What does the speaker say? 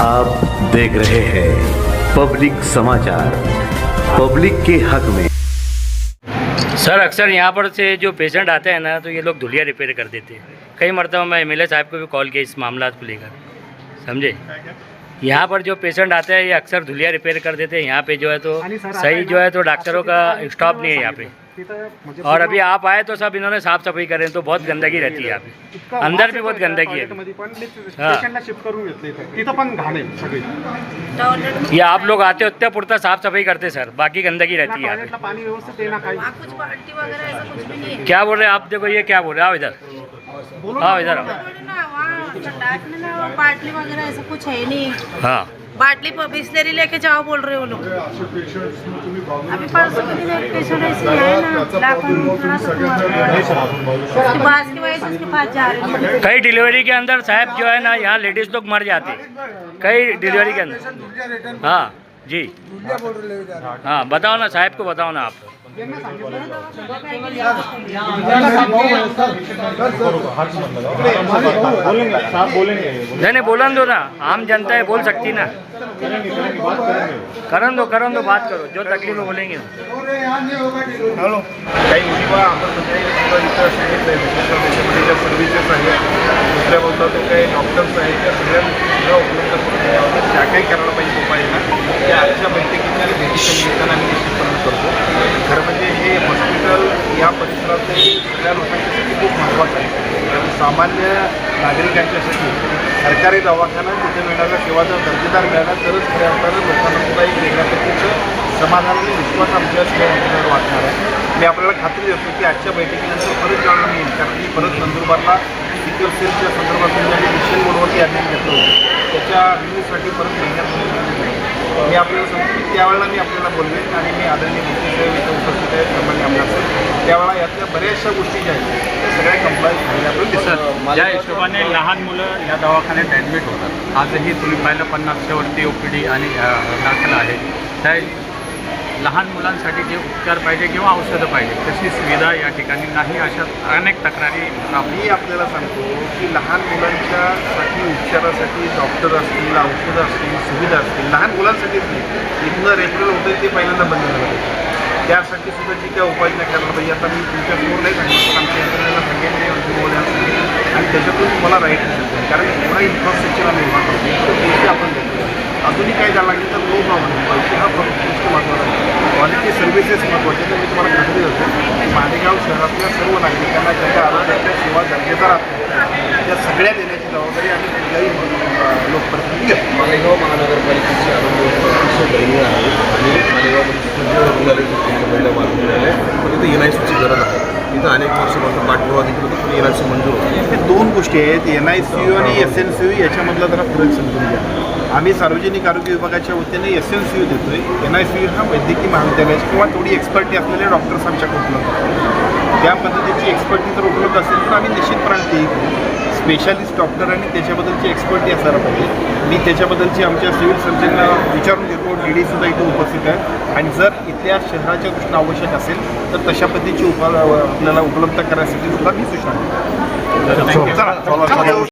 आप देख रहे हैं पब्लिक समाचार, पब्लिक के हक में। सर अक्सर यहाँ पर से जो पेशेंट आते हैं ना, तो ये लोग धुलिया रिपेयर कर देते हैं। कई मरतबा मैं एमएलए साहब को भी कॉल किया इस मामला को लेकर, समझे। यहाँ पर जो पेशेंट आते हैं ये अक्सर धुलिया रिपेयर कर देते हैं। यहाँ पे जो है तो सही जो है तो डॉक्टरों का स्टॉप नहीं है यहाँ पे। और अभी आप आए तो सब इन्होंने साफ सफाई करें तो बहुत गंदगी रहती है यहाँ पे, अंदर भी बहुत गंदगी है। ये आप लोग आते होते पुरता साफ सफाई करते सर, बाकी गंदगी रहती है यहाँ पे। क्या बोल रहे हैं आप? देखो ये क्या बोल रहे हैं, आओ इधर, आओ इधर आओ। बाटली वगैरह ऐसा कुछ है नहीं। हाँ बाटली बिस्लेरी लेके जाओ बोल रहे हो लोग। अभी परसों के दिन एक पेशेंट ऐसे है ना, उसकी बात की वजह से उसके पास जा रहे हैं। कई डिलीवरी के अंदर साहब जो है ना, यहाँ लेडीज लोग मर जाते हैं कई डिलीवरी के अंदर। हाँ जी, हाँ बताओ ना साहब को, बताओ ना आप। नहीं बोलन दो ना, आम जनता है बोल सकती ना। करन दो बात करो, जो तकलीफ है बोलेंगे। हॅलो, काही उशिवा आपण सर्व्हिसेस आहेत, दुसऱ्या बोलता तो काही डॉक्टर्स आहेत, त्या सगळ्या उपलब्ध करून ज्या काही करायला पाहिजे उपाययोजना त्या आजच्या बैठकीच्या आणि भेटीच्या निमित्तानं आम्ही निश्चितपणे करतो. खरं म्हणजे हे हॉस्पिटल या परिसरातले सगळ्या लोकांच्यासाठी खूप महत्त्वाचं आहे. कारण सामान्य नागरिकांच्यासाठी सरकारी दवाखाना तिथे मिळणाऱ्या सेवा जर दर्जेदार मिळाला तरच खऱ्या अर्थानं लोकांना सुद्धा एक वेगळ्या प्रकारचं समाधान आणि विश्वास आमच्या सेवा हॉस्पिटलवर वाटणार आहे. मी आपल्याला खात्री देतो की आजच्या बैठकीनंतर परत जाणून येईल, कारण की परत नंदुरबारला सिक्युअर सेलच्या संदर्भातून जे मिशन मोडवरती अध्ययन घेतलं होतं त्याच्या रिव्ह्यूसाठी परत महिन्यात मी आपल्याला सांगतो की त्यावेळेला मी आपल्याला बोलवेन आणि मी आदरणीय मंत्रीसाहेब इथं उपस्थित आहेत, सामान्य आमदार त्यावेळेला यातल्या बऱ्याचशा गोष्टी ज्या आहेत त्या सगळ्या कंप्लायन्स झाल्यापर्यंत सर ज्या हिशोबाने लहान मुलं या दवाखान्यात ॲडमिट होतात, आजही तुम्ही पाहिलं 50च्या वरती OPD आणि दाखल आहे, त्या लहान मुलांसाठी जे उपचार पाहिजे किंवा औषधं पाहिजे तशी सुविधा या ठिकाणी नाही. अशा अनेक तक्रारी मी आपल्याला सांगतो की लहान मुलांच्यासाठी उपचारासाठी डॉक्टर असतील, औषधं असतील, सुविधा असतील, लहान मुलांसाठीच नाही, इथनं रेफरल होतं ते पहिल्यांदा बंद झालं पाहिजे. त्यासाठी सुद्धा जी काय उपाययोजना करायला पाहिजे. आता मी तुमच्यासमोर नाही सांगितलं, आमच्या यंत्रणेला सांगितले आणि त्याच्यातून मला राईट असेल, कारण एवढा इन्फ्रास्ट्रक्चर आम्ही निर्माण करतो पैसे आपण देतो. अजूनही काही झालं लागेल तर नो प्रॉब्लेम, पैसे हा फक्त महत्त्वाचा आहे. क्वालिटी सर्व्हिसेस महत्त्वाचे. तर मी तुम्हाला खात्री देतो मालेगाव शहरातल्या सर्व नागरिकांना ज्यांच्या आरोग्याच्या सेवा दर्जेदार त्या सगळ्या देण्याची जबाबदारी आणि कुठल्याही लोकप्रतिनिधी घेतो. मालेगाव महानगरपालिकेची आरोग्य अतिशय दयनीय आहे आणि मालेगावमध्ये पण तिथे NICUची गरज आहे. तिथं अनेक वर्षापासून पाठपुरावा देखील होतो, पण NICU मंजूर होते. हे दोन गोष्टी आहेत, NICU आणि SNCU याच्यामधला जरा फरक समजून घ्या. आम्ही सार्वजनिक आरोग्य विभागाच्या वतीने SNCU देतो आहे. NICU हा वैद्यकीय महाविद्यालयाची किंवा थोडी एक्सपर्टी असलेले डॉक्टर्स आमच्याकडे उपलब्ध आहेत. त्या पद्धतीची एक्सपर्टी जर उपलब्ध असेल तर आम्ही निश्चितपणे ते स्पेशालिस्ट डॉक्टर आणि त्याच्याबद्दलची एक्सपर्टी असायला पाहिजे. मी त्याच्याबद्दलची आमच्या सिव्हिल सर्जनला विचारून घेतो. DD सुद्धा इथे उपस्थित आहे आणि जर इथल्या शहराच्या दृष्टीने आवश्यक असेल तर तशा पद्धतीची आपल्याला उपलब्ध करण्यासाठी सुद्धा मी सूचना